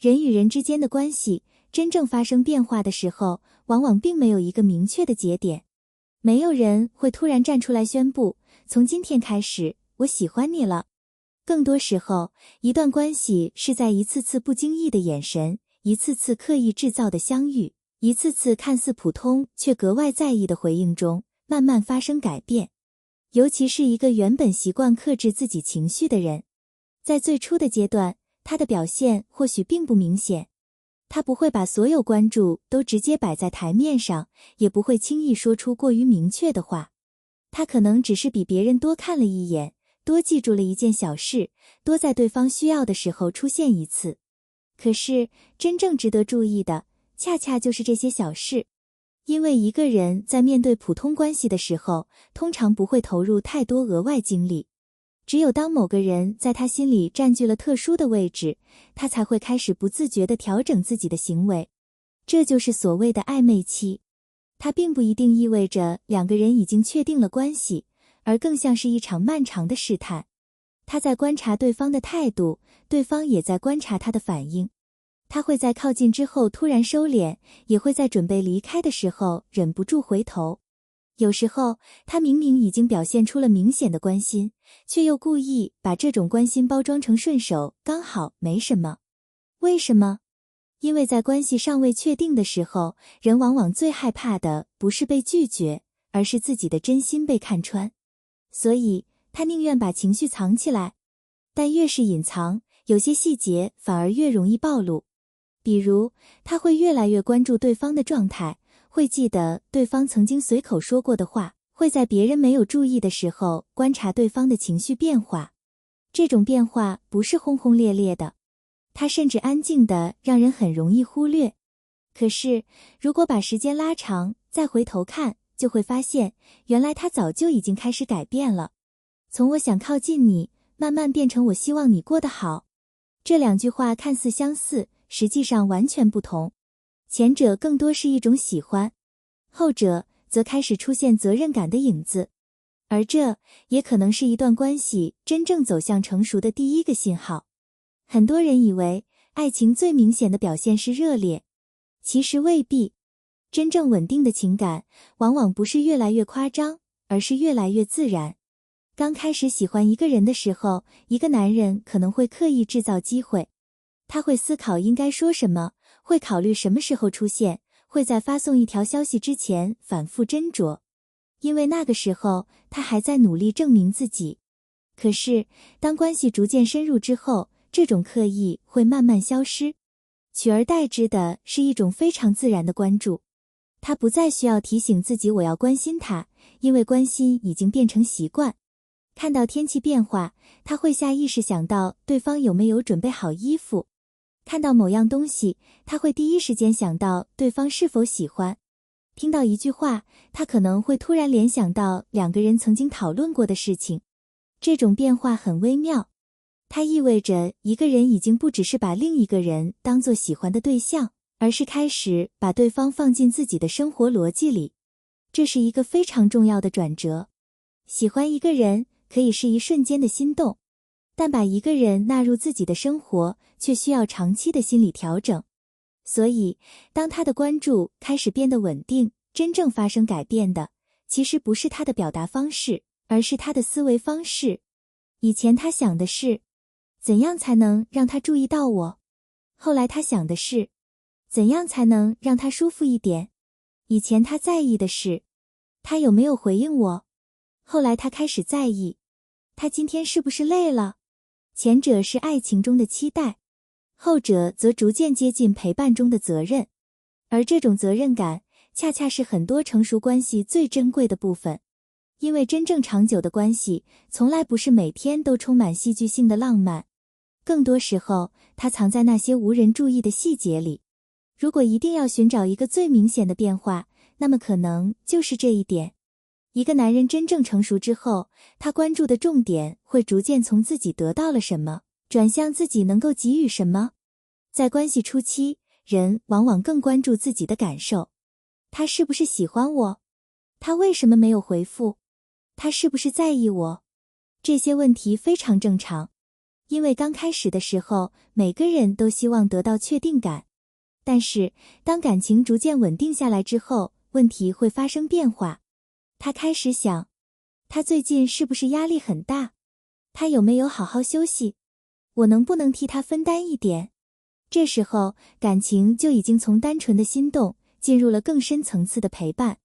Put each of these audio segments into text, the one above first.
人与人之间的关系真正发生变化的时候，往往并没有一个明确的节点。没有人会突然站出来宣布，从今天开始，我喜欢你了。更多时候，一段关系是在一次次不经意的眼神，一次次刻意制造的相遇，一次次看似普通却格外在意的回应中，慢慢发生改变。尤其是一个原本习惯克制自己情绪的人，在最初的阶段，他的表现或许并不明显。他不会把所有关注都直接摆在台面上，也不会轻易说出过于明确的话。他可能只是比别人多看了一眼，多记住了一件小事，多在对方需要的时候出现一次。可是，真正值得注意的，恰恰就是这些小事。因为一个人在面对普通关系的时候，通常不会投入太多额外精力。只有当某个人在他心里占据了特殊的位置，他才会开始不自觉地调整自己的行为。这就是所谓的暧昧期。它并不一定意味着两个人已经确定了关系，而更像是一场漫长的试探。他在观察对方的态度，对方也在观察他的反应。他会在靠近之后突然收敛，也会在准备离开的时候忍不住回头。有时候，他明明已经表现出了明显的关心，却又故意把这种关心包装成顺手，刚好没什么。为什么？因为在关系尚未确定的时候，人往往最害怕的不是被拒绝，而是自己的真心被看穿。所以，他宁愿把情绪藏起来。但越是隐藏，有些细节反而越容易暴露。比如，他会越来越关注对方的状态，会记得对方曾经随口说过的话，会在别人没有注意的时候观察对方的情绪变化。这种变化不是轰轰烈烈的，它甚至安静的让人很容易忽略。可是，如果把时间拉长，再回头看，就会发现，原来他早就已经开始改变了。从我想靠近你，慢慢变成我希望你过得好。这两句话看似相似，实际上完全不同。前者更多是一种喜欢，后者则开始出现责任感的影子。而这也可能是一段关系真正走向成熟的第一个信号。很多人以为爱情最明显的表现是热烈，其实未必。真正稳定的情感往往不是越来越夸张，而是越来越自然。刚开始喜欢一个人的时候，一个男人可能会刻意制造机会。他会思考应该说什么，会考虑什么时候出现，会在发送一条消息之前反复斟酌。因为那个时候，他还在努力证明自己。可是，当关系逐渐深入之后，这种刻意会慢慢消失，取而代之的是一种非常自然的关注。他不再需要提醒自己我要关心他，因为关心已经变成习惯。看到天气变化，他会下意识想到对方有没有准备好衣服。看到某样东西，他会第一时间想到对方是否喜欢。听到一句话，他可能会突然联想到两个人曾经讨论过的事情。这种变化很微妙，它意味着一个人已经不只是把另一个人当作喜欢的对象，而是开始把对方放进自己的生活逻辑里。这是一个非常重要的转折。喜欢一个人可以是一瞬间的心动，但把一个人纳入自己的生活，却需要长期的心理调整。所以，当他的关注开始变得稳定，真正发生改变的，其实不是他的表达方式，而是他的思维方式。以前他想的是，怎样才能让他注意到我？后来他想的是，怎样才能让他舒服一点？以前他在意的是，他有没有回应我？后来他开始在意，他今天是不是累了？前者是爱情中的期待，后者则逐渐接近陪伴中的责任。而这种责任感，恰恰是很多成熟关系最珍贵的部分。因为真正长久的关系，从来不是每天都充满戏剧性的浪漫，更多时候，它藏在那些无人注意的细节里。如果一定要寻找一个最明显的变化，那么可能就是这一点。一个男人真正成熟之后，他关注的重点会逐渐从自己得到了什么，转向自己能够给予什么。在关系初期，人往往更关注自己的感受。他是不是喜欢我？他为什么没有回复？他是不是在意我？这些问题非常正常。因为刚开始的时候，每个人都希望得到确定感。但是，当感情逐渐稳定下来之后，问题会发生变化。他开始想，他最近是不是压力很大？他有没有好好休息？我能不能替他分担一点？这时候，感情就已经从单纯的心动，进入了更深层次的陪伴。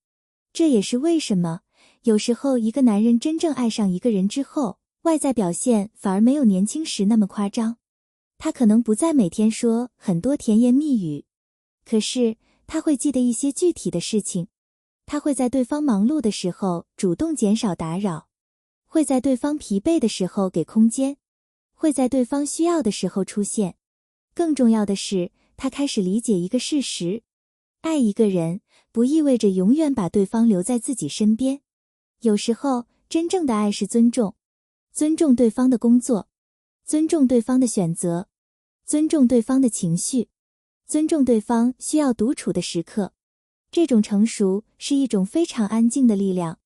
这也是为什么，有时候一个男人真正爱上一个人之后，外在表现反而没有年轻时那么夸张。他可能不再每天说很多甜言蜜语，可是他会记得一些具体的事情。他会在对方忙碌的时候主动减少打扰，会在对方疲惫的时候给空间，会在对方需要的时候出现。更重要的是，他开始理解一个事实：爱一个人不意味着永远把对方留在自己身边。有时候，真正的爱是尊重，尊重对方的工作，尊重对方的选择，尊重对方的情绪，尊重对方需要独处的时刻。这种成熟是一种非常安静的力量，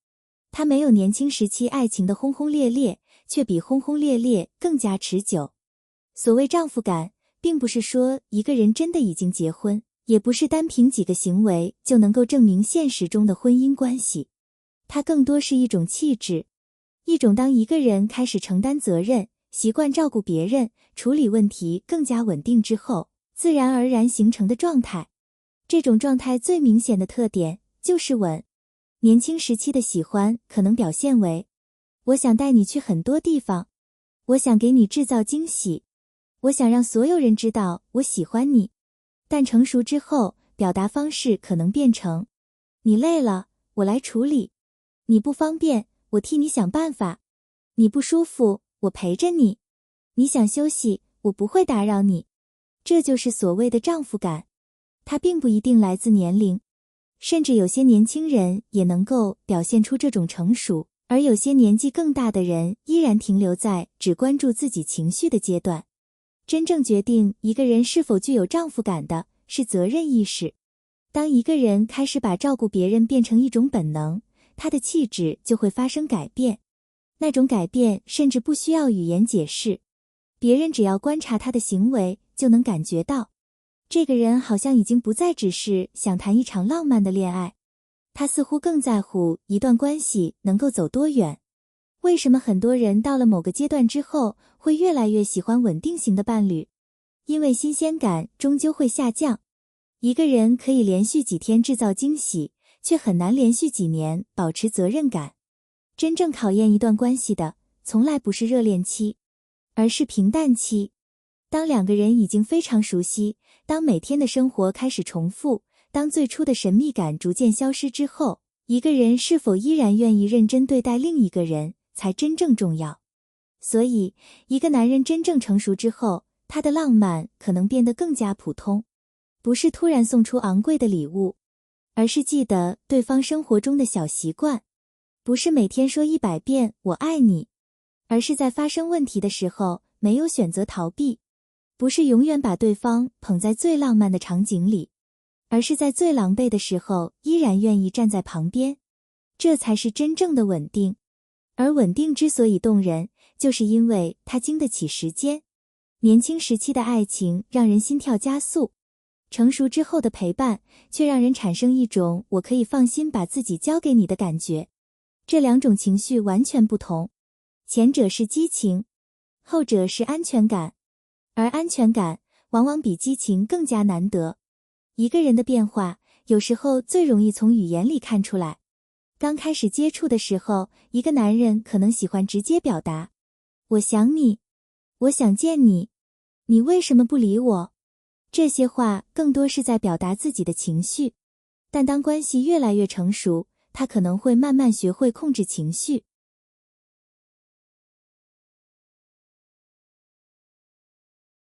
它没有年轻时期爱情的轰轰烈烈，却比轰轰烈烈更加持久。所谓丈夫感，并不是说一个人真的已经结婚，也不是单凭几个行为就能够证明现实中的婚姻关系。它更多是一种气质，一种当一个人开始承担责任，习惯照顾别人，处理问题更加稳定之后，自然而然形成的状态。这种状态最明显的特点就是稳。年轻时期的喜欢可能表现为：我想带你去很多地方，我想给你制造惊喜，我想让所有人知道我喜欢你。但成熟之后，表达方式可能变成：你累了，我来处理；你不方便，我替你想办法；你不舒服，我陪着你；你想休息，我不会打扰你。这就是所谓的丈夫感。它并不一定来自年龄，甚至有些年轻人也能够表现出这种成熟，而有些年纪更大的人依然停留在只关注自己情绪的阶段。真正决定一个人是否具有丈夫感的是责任意识。当一个人开始把照顾别人变成一种本能，他的气质就会发生改变。那种改变甚至不需要语言解释，别人只要观察他的行为就能感觉到。这个人好像已经不再只是想谈一场浪漫的恋爱，他似乎更在乎一段关系能够走多远。为什么很多人到了某个阶段之后，会越来越喜欢稳定型的伴侣？因为新鲜感终究会下降。一个人可以连续几天制造惊喜，却很难连续几年保持责任感。真正考验一段关系的，从来不是热恋期，而是平淡期。当两个人已经非常熟悉，当每天的生活开始重复，当最初的神秘感逐渐消失之后，一个人是否依然愿意认真对待另一个人，才真正重要。所以，一个男人真正成熟之后，他的浪漫可能变得更加普通，不是突然送出昂贵的礼物，而是记得对方生活中的小习惯，不是每天说100遍我爱你，而是在发生问题的时候没有选择逃避，不是永远把对方捧在最浪漫的场景里，而是在最狼狈的时候依然愿意站在旁边。这才是真正的稳定。而稳定之所以动人，就是因为它经得起时间。年轻时期的爱情让人心跳加速，成熟之后的陪伴却让人产生一种我可以放心把自己交给你的感觉。这两种情绪完全不同，前者是激情，后者是安全感，而安全感往往比激情更加难得。一个人的变化，有时候最容易从语言里看出来。刚开始接触的时候，一个男人可能喜欢直接表达：我想你，我想见你，你为什么不理我？这些话更多是在表达自己的情绪。但当关系越来越成熟，他可能会慢慢学会控制情绪。